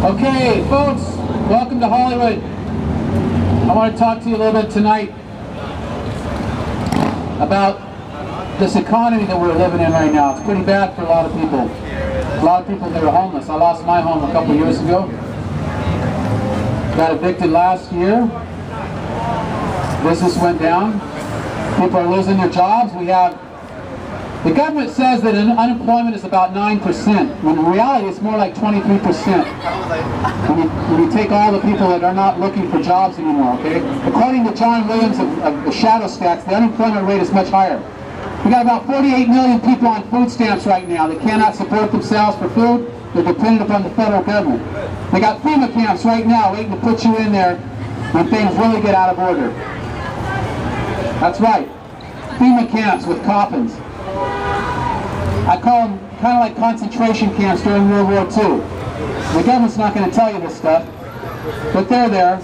Okay, folks, welcome to Hollywood. I want to talk to you a little bit tonight about this economy that we're living in right now. It's pretty bad for a lot of people. A lot of people that are homeless. I lost my home a couple years ago. Got evicted last year. Business went down. People are losing their jobs. The government says that unemployment is about 9%, when in reality it's more like 23%. When you take all the people that are not looking for jobs anymore, okay? According to John Williams of the Shadow Stats, the unemployment rate is much higher. We got about 48 million people on food stamps right now that cannot support themselves for food. They're dependent upon the federal government. They got FEMA camps right now waiting to put you in there when things really get out of order. That's right. FEMA camps with coffins. I call them kind of like concentration camps during World War II. The government's not going to tell you this stuff, but they're there.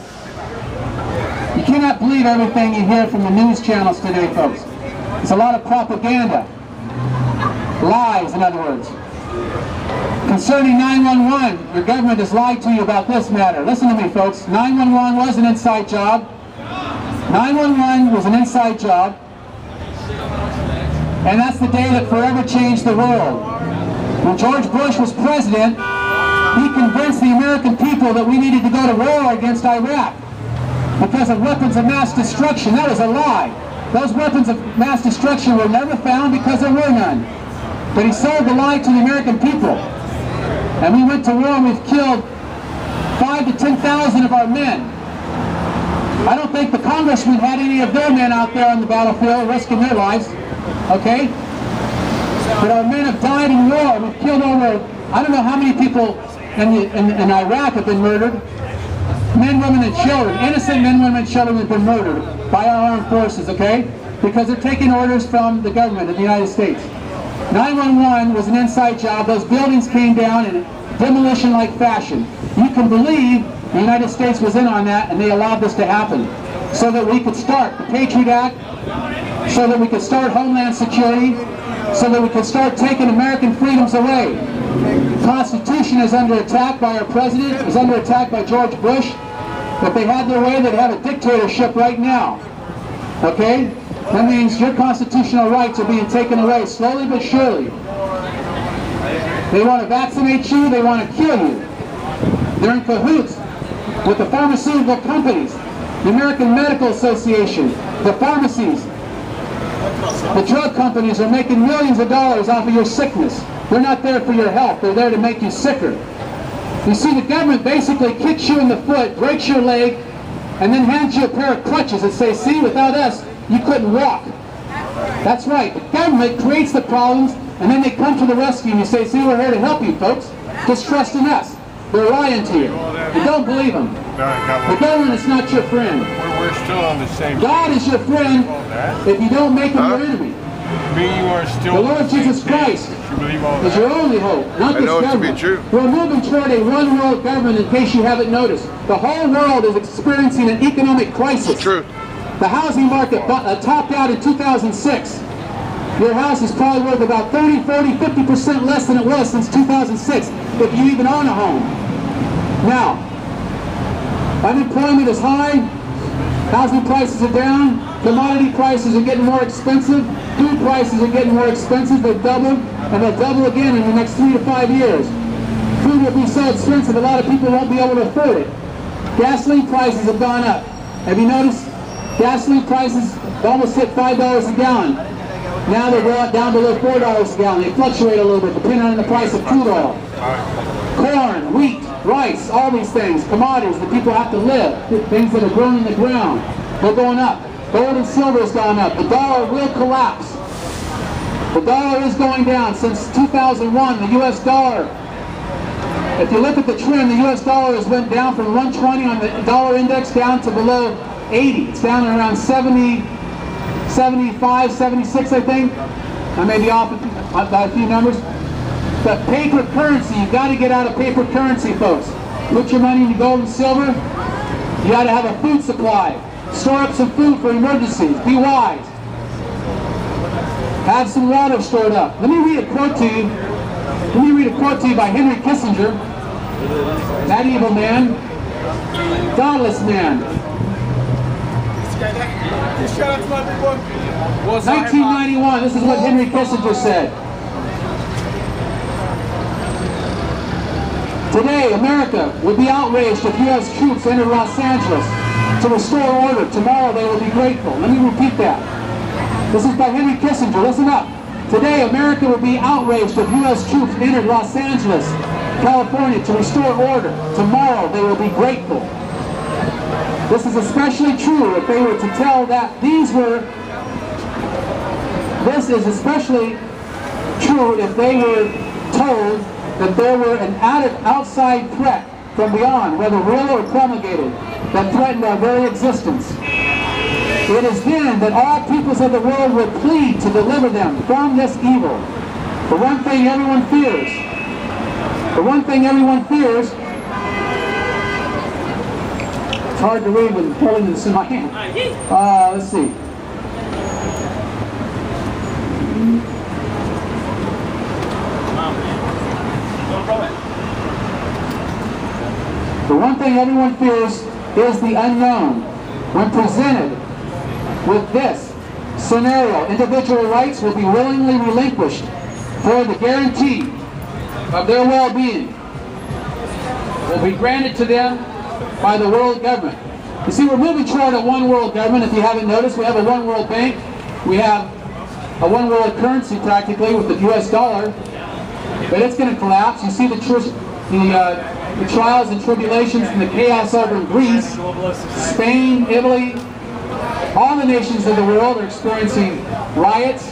You cannot believe everything you hear from the news channels today, folks. It's a lot of propaganda. Lies, in other words. Concerning 911, your government has lied to you about this matter. Listen to me, folks. 911 was an inside job. 911 was an inside job. And that's the day that forever changed the world. When George Bush was president, he convinced the American people that we needed to go to war against Iraq because of weapons of mass destruction. That was a lie. Those weapons of mass destruction were never found because there were none. But he sold the lie to the American people. And we went to war and we've killed 5,000 to 10,000 of our men. I don't think the congressmen had any of their men out there on the battlefield risking their lives. Okay? But our men have died in war. We've killed over, I don't know how many people in Iraq have been murdered. Men, women, and children. Innocent men, women, and children have been murdered by our armed forces, okay? Because they're taking orders from the government of the United States. 911 was an inside job. Those buildings came down in demolition-like fashion. You can believe the United States was in on that, and they allowed this to happen so that we could start the Patriot Act, so that we could start Homeland Security, so that we could start taking American freedoms away. The Constitution is under attack by our president, is under attack by George Bush. If they had their way, they'd have a dictatorship right now. Okay? That means your constitutional rights are being taken away slowly but surely. They want to vaccinate you, they want to kill you. They're in cahoots with the pharmaceutical companies, the American Medical Association, the pharmacies. The drug companies are making millions of dollars off of your sickness. They're not there for your health. They're there to make you sicker. You see, the government basically kicks you in the foot, breaks your leg, and then hands you a pair of crutches and says, see, without us, you couldn't walk. That's right. The government creates the problems, and then they come to the rescue and you say, see, we're here to help you, folks. Just trust in us. They're lying to you. You don't believe them. The government is not your friend. We're still on the same. God is your friend if you don't make him your enemy. The Lord Jesus Christ is your only hope, not this government. We're moving toward a one-world government, in case you haven't noticed. The whole world is experiencing an economic crisis. It's true. The housing market topped out in 2006. Your house is probably worth about 30, 40, 50% less than it was since 2006, if you even own a home. Now, unemployment is high, housing prices are down, commodity prices are getting more expensive, food prices are getting more expensive, they've doubled, and they'll double again in the next 3 to 5 years. Food will be so expensive, a lot of people won't be able to afford it. Gasoline prices have gone up. Have you noticed? Gasoline prices almost hit $5 a gallon. Now they're down below $4 a gallon. They fluctuate a little bit depending on the price of crude oil. Corn, wheat, rice, all these things, commodities that people have to live, things that are grown in the ground, they're going up. Gold and silver has gone up. The dollar will collapse. The dollar is going down. Since 2001, the U.S. dollar, if you look at the trend, the U.S. dollar has went down from 120 on the dollar index down to below 80. It's down around 70, 75, 76, I think. I may be off by a few numbers. But paper currency, you've got to get out of paper currency, folks. Put your money into gold and silver. You got to have a food supply. Store up some food for emergencies. Be wise. Have some water stored up. Let me read a quote to you. Let me read a quote to you by Henry Kissinger. That evil man, godless man. 1991, this is what Henry Kissinger said. Today, America would be outraged if U.S. troops entered Los Angeles to restore order. Tomorrow they will be grateful. Let me repeat that. This is by Henry Kissinger. Listen up. Today, America would be outraged if U.S. troops entered Los Angeles, California to restore order. Tomorrow they will be grateful. This is especially true if they were to tell that this is especially true if they were told that there were an outside threat from beyond, whether real or promulgated, that threatened our very existence. It is then that all peoples of the world will plead to deliver them from this evil. The one thing everyone fears, it's hard to read with holding this in my hand. Let's see. The one thing everyone fears is the unknown. When presented with this scenario, individual rights will be willingly relinquished for the guarantee of their well-being will be granted to them by the world government. You see, we're moving toward a one world government. If you haven't noticed, we have a one world bank. We have a one world currency practically with the US dollar, but it's going to collapse. You see the trials and tribulations and the chaos over in Greece, Spain, Italy, all the nations of the world are experiencing riots.